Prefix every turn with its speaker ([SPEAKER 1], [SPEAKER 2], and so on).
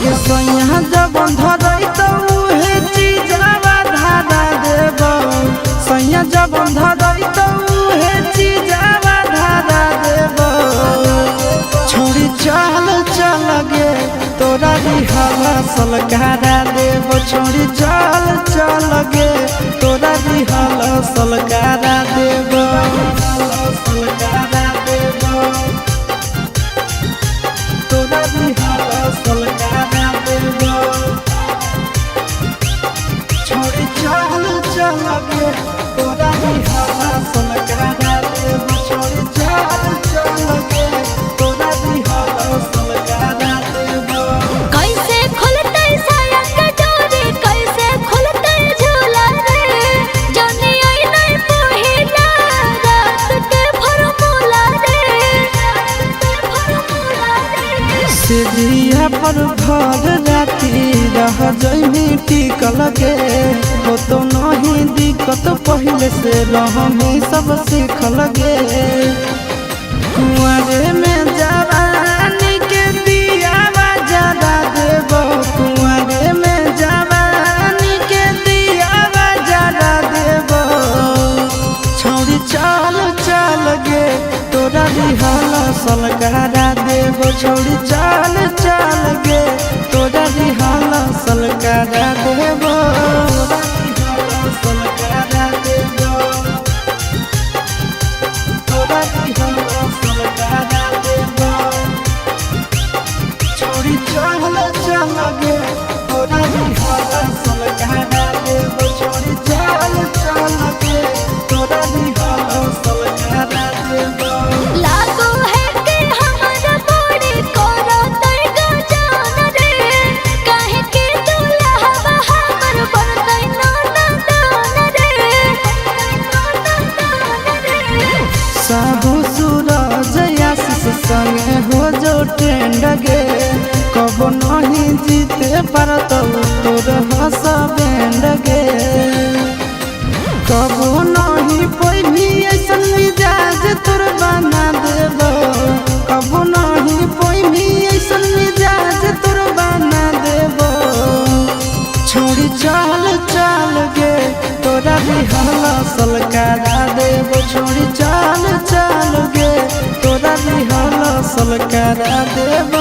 [SPEAKER 1] लगे सैया जब धरई तो उहे चीजवा धारा देब सैया जब धरई तो उहे चीजवा धारा देब छोड़ी चल चल गे तोरा रिहला सलकारा देब छोड़ी चल चल गे तोरा रिहला सलकारा देब सलकारा देब तोरा रिहला सलकारा देब छोड़ी चल चल गे तोरा रिहला सलकारा देब छोड़ी चल चल गे तोरा रिहला सलकारा देब।
[SPEAKER 2] कैसे खुलते साया के डोरी कैसे खुलते झूला रे जनी आई नहीं पहिला रात के फॉर्मूला रे
[SPEAKER 1] सिजिया पर भर राती रह जइमी टिकल गे हो तो नहीं दिक्कत पहले से रहमी सब सीखल गे कुंवारे में जवानी के दियावा जरा देब कुंवारे में जवानी के दियावा जरा देब छोड़ी चल चल गे तोरा रिहला सलकारा देब छोड़ी चल चल गे तोरा रिहला सलकारा देब सलकारा देब तोरा रिहला सलकारा देब छोड़ी चल चल गे तोरा रिहला सलकारा देब छोड़ी चल चल गे तोरा रिहला सलकारा देब।
[SPEAKER 2] लागो है कि हमारा बड़ी कोरा तई गजान रे काहे के दुल्हा हमर बनतै नाना रे
[SPEAKER 1] साहू सूरज आशीष संगे हो जो ट्रेंड गे कब नहीं जीते पर तो तोर हंस बैंड गे कब नहीं पैभी ऐसन मिजाज तोर बना देब कब नहीं पैभी ऐसन मिजाज तोर बना देब छोड़ी चल चल गे तोरा रिहला सलकारा देब छोड़ी चल चल गे तोरा रिहला सलकारा देब।